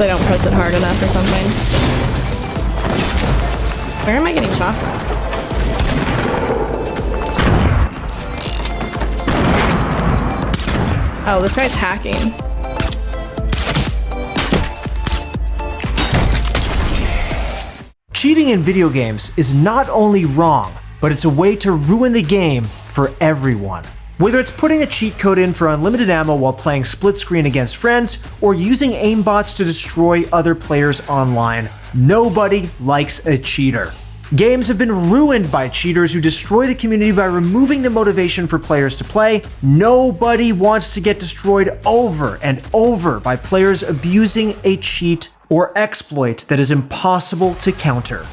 Unless I don't press it hard enough or something. Where am I getting shot from? Oh, this guy's hacking. Cheating in video games is not only wrong, but it's a way to ruin the game for everyone. Whether it's putting a cheat code in for unlimited ammo while playing split screen against friends, or using aimbots to destroy other players online, nobody likes a cheater. Games have been ruined by cheaters who destroy the community by removing the motivation for players to play. Nobody wants to get destroyed over and over by players abusing a cheat or exploit that is impossible to counter.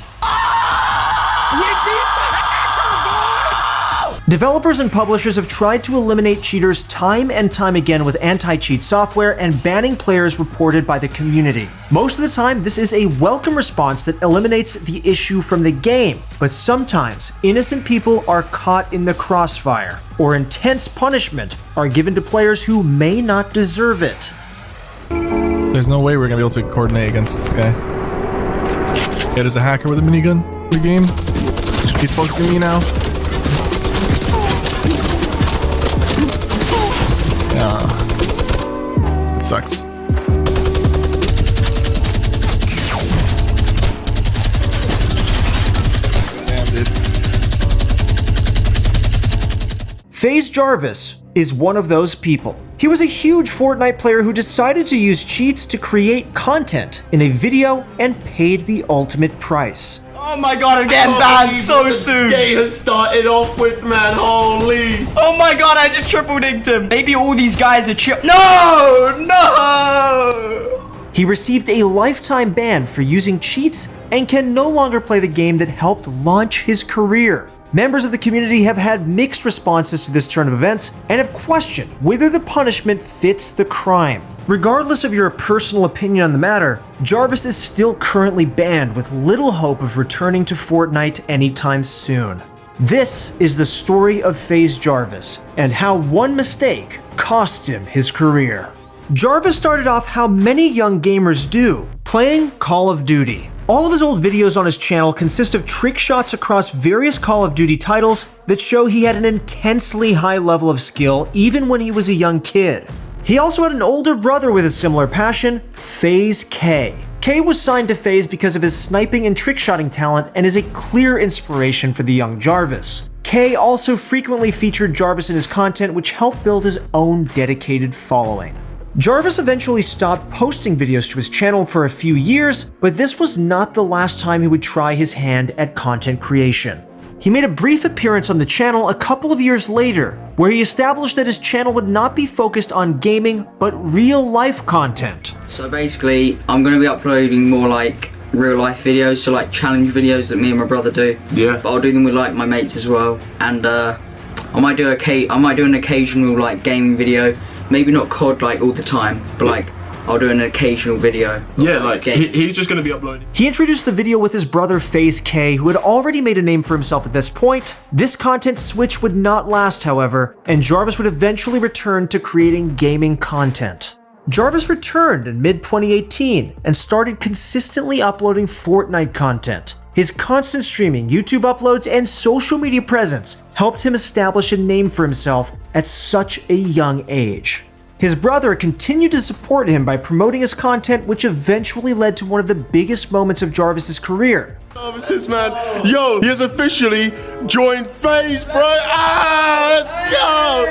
Developers and publishers have tried to eliminate cheaters time and time again with anti-cheat software and banning players reported by the community. Most of the time, this is a welcome response that eliminates the issue from the game, but sometimes innocent people are caught in the crossfire, or intense punishment are given to players who may not deserve it. There's no way we're gonna be able to coordinate against this guy. Yeah, there's a hacker with a minigun in the game. He's focusing me now. Yeah. It sucks. Damn, dude. FaZe Jarvis is one of those people. He was a huge Fortnite player who decided to use cheats to create content in a video and paid the ultimate price. Oh my god, I'm getting banned so soon. The day has started off with, man. Holy. Oh my god, I just triple dinked him. Maybe all these guys are No! He received a lifetime ban for using cheats and can no longer play the game that helped launch his career. Members of the community have had mixed responses to this turn of events and have questioned whether the punishment fits the crime. Regardless of your personal opinion on the matter, Jarvis is still currently banned with little hope of returning to Fortnite anytime soon. This is the story of FaZe Jarvis and how one mistake cost him his career. Jarvis started off how many young gamers do, playing Call of Duty. All of his old videos on his channel consist of trick shots across various Call of Duty titles that show he had an intensely high level of skill even when he was a young kid. He also had an older brother with a similar passion, FaZe K. K was signed to FaZe because of his sniping and trick-shotting talent and is a clear inspiration for the young Jarvis. K also frequently featured Jarvis in his content, which helped build his own dedicated following. Jarvis eventually stopped posting videos to his channel for a few years, but this was not the last time he would try his hand at content creation. He made a brief appearance on the channel a couple of years later, where he established that his channel would not be focused on gaming, but real-life content. So basically, I'm going to be uploading more like real-life videos, so like challenge videos that me and my brother do. Yeah. But I'll do them with like my mates as well, and I might do an occasional like gaming video. Maybe not COD like all the time, but like I'll do an occasional video. Yeah, like he's just going to be uploading. He introduced the video with his brother FaZe K, who had already made a name for himself at this point. This content switch would not last, however, and Jarvis would eventually return to creating gaming content. Jarvis returned in mid-2018 and started consistently uploading Fortnite content. His constant streaming, YouTube uploads, and social media presence helped him establish a name for himself at such a young age. His brother continued to support him by promoting his content, which eventually led to one of the biggest moments of Jarvis's career. Jarvis, man. Yo, he has officially joined FaZe, bro. Let's go.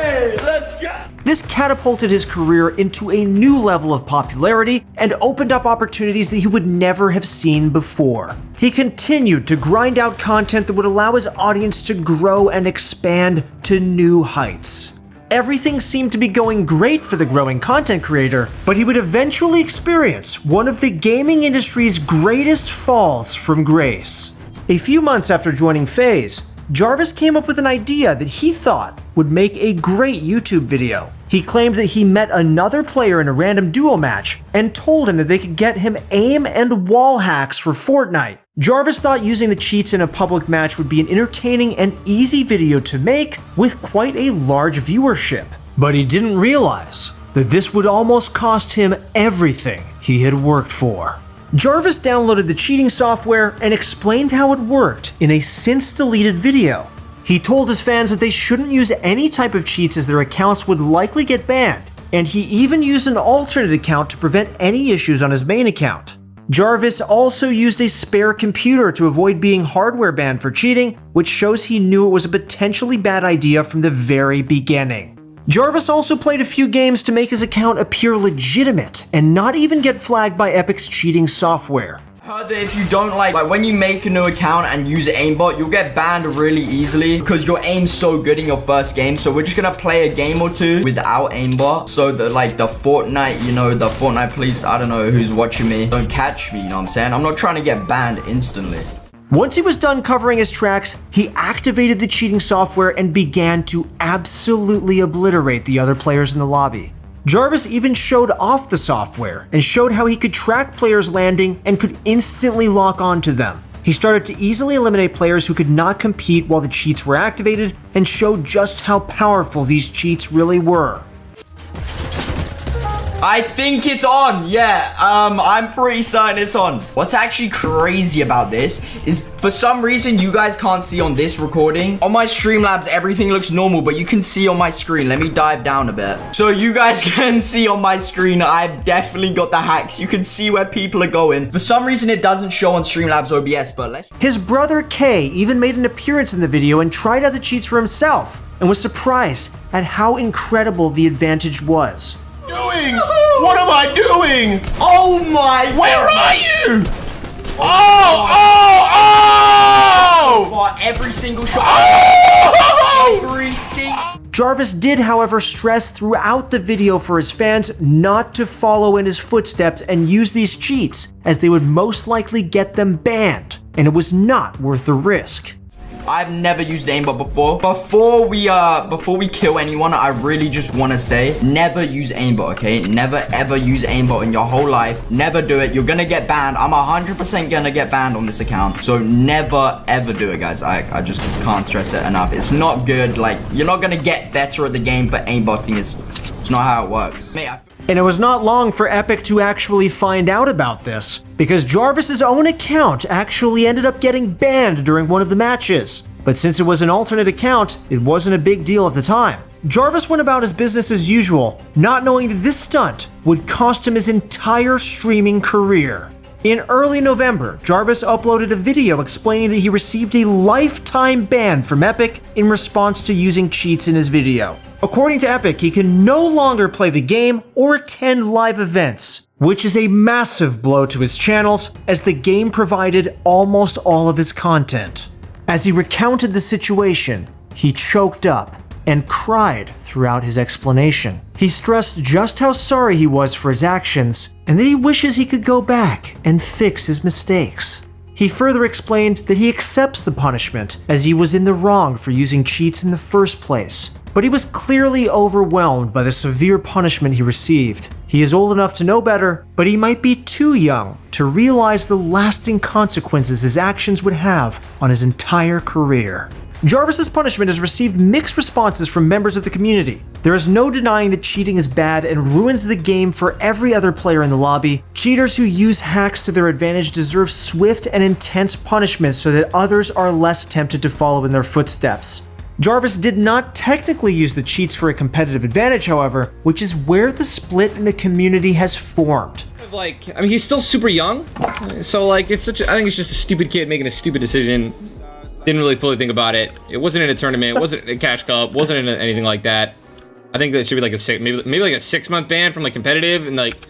Let's go. This catapulted his career into a new level of popularity and opened up opportunities that he would never have seen before. He continued to grind out content that would allow his audience to grow and expand to new heights. Everything seemed to be going great for the growing content creator, but he would eventually experience one of the gaming industry's greatest falls from grace. A few months after joining FaZe, Jarvis came up with an idea that he thought would make a great YouTube video. He claimed that he met another player in a random duo match and told him that they could get him aim and wall hacks for Fortnite. Jarvis thought using the cheats in a public match would be an entertaining and easy video to make with quite a large viewership. But he didn't realize that this would almost cost him everything he had worked for. Jarvis downloaded the cheating software and explained how it worked in a since-deleted video. He told his fans that they shouldn't use any type of cheats as their accounts would likely get banned, and he even used an alternate account to prevent any issues on his main account. Jarvis also used a spare computer to avoid being hardware banned for cheating, which shows he knew it was a potentially bad idea from the very beginning. Jarvis also played a few games to make his account appear legitimate and not even get flagged by Epic's cheating software. Heard that if you don't like when you make a new account and use aimbot, you'll get banned really easily because your aim's so good in your first game. So we're just gonna play a game or two without aimbot, so that like the Fortnite, you know, the Fortnite police, I don't know who's watching me, don't catch me, you know what I'm saying? I'm not trying to get banned instantly. Once he was done covering his tracks, he activated the cheating software and began to absolutely obliterate the other players in the lobby. Jarvis even showed off the software and showed how he could track players landing and could instantly lock onto them. He started to easily eliminate players who could not compete while the cheats were activated and showed just how powerful these cheats really were. I think it's on. Yeah, I'm pretty certain it's on. What's actually crazy about this is for some reason you guys can't see on this recording. On my Streamlabs, everything looks normal, but you can see on my screen. Let me dive down a bit. So you guys can see on my screen, I've definitely got the hacks. You can see where people are going. For some reason, it doesn't show on Streamlabs OBS, but let's... His brother Kay even made an appearance in the video and tried out the cheats for himself and was surprised at how incredible the advantage was. Doing? What am I doing? Oh my God. Where are you? For every single shot. Every single... Jarvis did, however, stress throughout the video for his fans not to follow in his footsteps and use these cheats, as they would most likely get them banned, and it was not worth the risk. I've never used aimbot before. Before we kill anyone, I really just want to say, never use aimbot, okay? Never ever use aimbot in your whole life. Never do it. You're gonna get banned. I'm 100% gonna get banned on this account. So never ever do it, guys. I just can't stress it enough. It's not good. Like, you're not gonna get better at the game for aimbotting. It's not how it works. And it was not long for Epic to actually find out about this, because Jarvis's own account actually ended up getting banned during one of the matches. But since it was an alternate account, it wasn't a big deal at the time. Jarvis went about his business as usual, not knowing that this stunt would cost him his entire streaming career. In early November, Jarvis uploaded a video explaining that he received a lifetime ban from Epic in response to using cheats in his video. According to Epic, he can no longer play the game or attend live events, which is a massive blow to his channels, as the game provided almost all of his content. As he recounted the situation, he choked up and cried throughout his explanation. He stressed just how sorry he was for his actions and that he wishes he could go back and fix his mistakes. He further explained that he accepts the punishment as he was in the wrong for using cheats in the first place, but he was clearly overwhelmed by the severe punishment he received. He is old enough to know better, but he might be too young to realize the lasting consequences his actions would have on his entire career. Jarvis's punishment has received mixed responses from members of the community. There is no denying that cheating is bad and ruins the game for every other player in the lobby. Cheaters who use hacks to their advantage deserve swift and intense punishment so that others are less tempted to follow in their footsteps. Jarvis did not technically use the cheats for a competitive advantage, however, which is where the split in the community has formed. Like, I mean, he's still super young, so like, I think it's just a stupid kid making a stupid decision. Didn't really fully think about it. It wasn't in a tournament, wasn't a cash cup, wasn't in anything like that. I think that should be like maybe like a 6-month ban from like competitive, and like.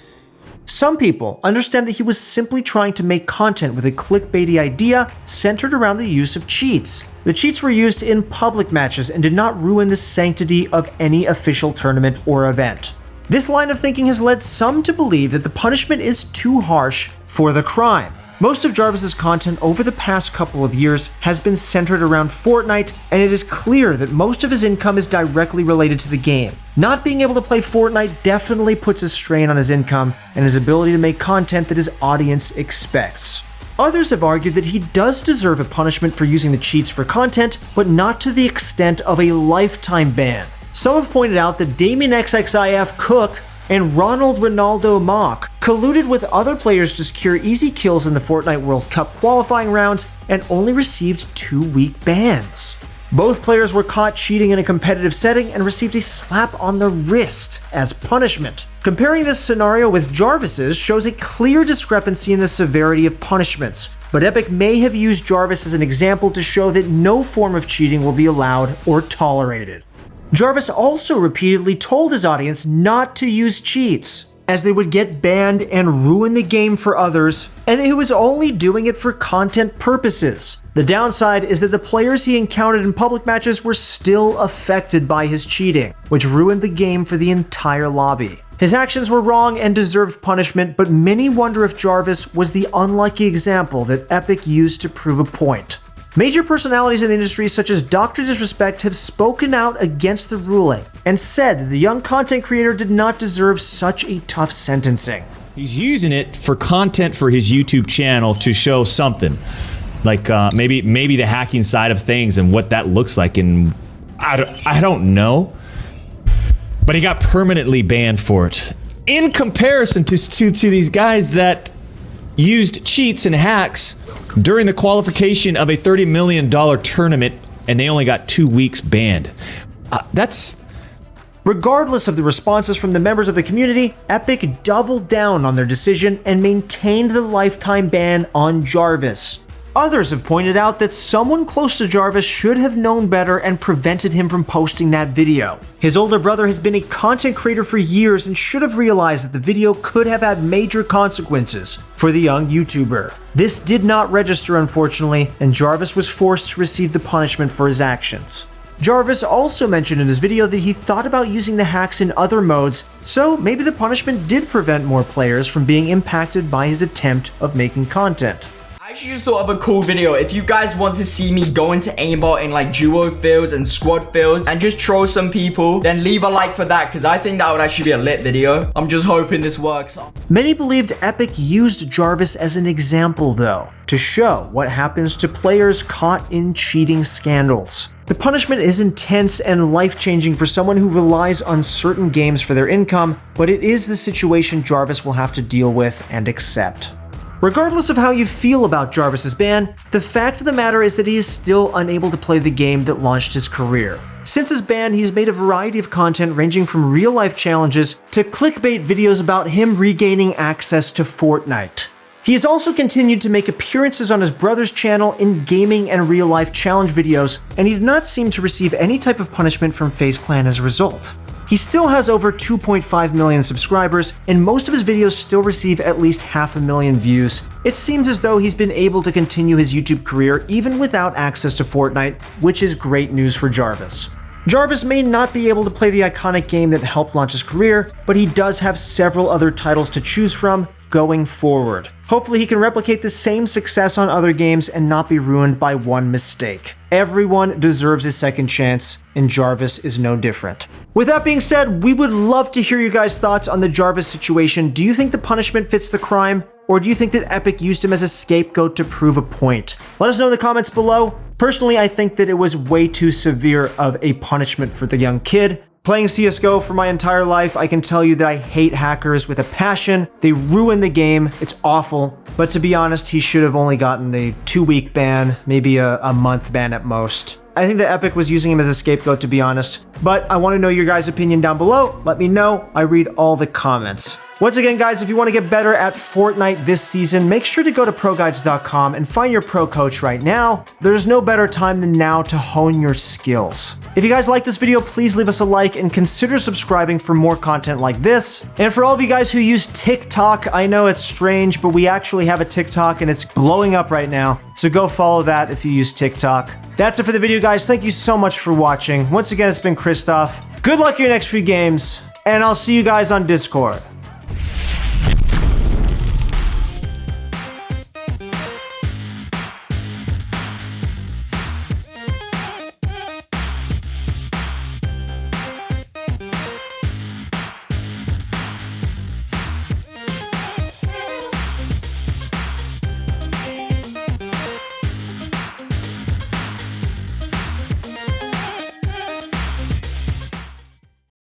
Some people understand that he was simply trying to make content with a clickbaity idea centered around the use of cheats. The cheats were used in public matches and did not ruin the sanctity of any official tournament or event. This line of thinking has led some to believe that the punishment is too harsh for the crime. Most of Jarvis's content over the past couple of years has been centered around Fortnite, and it is clear that most of his income is directly related to the game. Not being able to play Fortnite definitely puts a strain on his income and his ability to make content that his audience expects. Others have argued that he does deserve a punishment for using the cheats for content, but not to the extent of a lifetime ban. Some have pointed out that Damien XXIF Cook and Ronald Ronaldo Mock colluded with other players to secure easy kills in the Fortnite World Cup qualifying rounds and only received 2-week bans. Both players were caught cheating in a competitive setting and received a slap on the wrist as punishment. Comparing this scenario with Jarvis's shows a clear discrepancy in the severity of punishments, but Epic may have used Jarvis as an example to show that no form of cheating will be allowed or tolerated. Jarvis also repeatedly told his audience not to use cheats, as they would get banned and ruin the game for others, and that he was only doing it for content purposes. The downside is that the players he encountered in public matches were still affected by his cheating, which ruined the game for the entire lobby. His actions were wrong and deserved punishment, but many wonder if Jarvis was the unlucky example that Epic used to prove a point. Major personalities in the industry such as Dr. Disrespect have spoken out against the ruling and said that the young content creator did not deserve such a tough sentencing. He's using it for content for his YouTube channel to show something. Like maybe the hacking side of things and what that looks like, and I don't know. But he got permanently banned for it. In comparison to these guys that used cheats and hacks during the qualification of a $30 million tournament, and they only got 2 weeks banned. Regardless of the responses from the members of the community, Epic doubled down on their decision and maintained the lifetime ban on Jarvis. Others have pointed out that someone close to Jarvis should have known better and prevented him from posting that video. His older brother has been a content creator for years and should have realized that the video could have had major consequences for the young YouTuber. This did not register, unfortunately, and Jarvis was forced to receive the punishment for his actions. Jarvis also mentioned in his video that he thought about using the hacks in other modes, so maybe the punishment did prevent more players from being impacted by his attempt of making content. I actually just thought of a cool video. If you guys want to see me go into aimbot in like duo fills and squad fills and just troll some people, then leave a like for that, because I think that would actually be a lit video. I'm just hoping this works. Many believed Epic used Jarvis as an example though, to show what happens to players caught in cheating scandals. The punishment is intense and life-changing for someone who relies on certain games for their income, but it is the situation Jarvis will have to deal with and accept. Regardless of how you feel about Jarvis's ban, the fact of the matter is that he is still unable to play the game that launched his career. Since his ban, he's made a variety of content ranging from real-life challenges to clickbait videos about him regaining access to Fortnite. He has also continued to make appearances on his brother's channel in gaming and real-life challenge videos, and he did not seem to receive any type of punishment from FaZe Clan as a result. He still has over 2.5 million subscribers, and most of his videos still receive at least 500,000 views. It seems as though he's been able to continue his YouTube career even without access to Fortnite, which is great news for Jarvis. Jarvis may not be able to play the iconic game that helped launch his career, but he does have several other titles to choose from going forward. Hopefully he can replicate the same success on other games and not be ruined by one mistake. Everyone deserves a second chance, and Jarvis is no different. With that being said, we would love to hear your guys' thoughts on the Jarvis situation. Do you think the punishment fits the crime, or do you think that Epic used him as a scapegoat to prove a point? Let us know in the comments below. Personally, I think that it was way too severe of a punishment for the young kid. Playing CSGO for my entire life, I can tell you that I hate hackers with a passion. They ruin the game. It's awful. But to be honest, he should have only gotten a 2-week ban, maybe a month ban at most. I think that Epic was using him as a scapegoat, to be honest. But I want to know your guys' opinion down below. Let me know. I read all the comments. Once again, guys, if you want to get better at Fortnite this season, make sure to go to ProGuides.com and find your pro coach right now. There's no better time than now to hone your skills. If you guys like this video, please leave us a like and consider subscribing for more content like this. And for all of you guys who use TikTok, I know it's strange, but we actually have a TikTok and it's blowing up right now. So go follow that if you use TikTok. That's it for the video, guys. Thank you so much for watching. Once again, it's been Christoph. Good luck in your next few games, and I'll see you guys on Discord.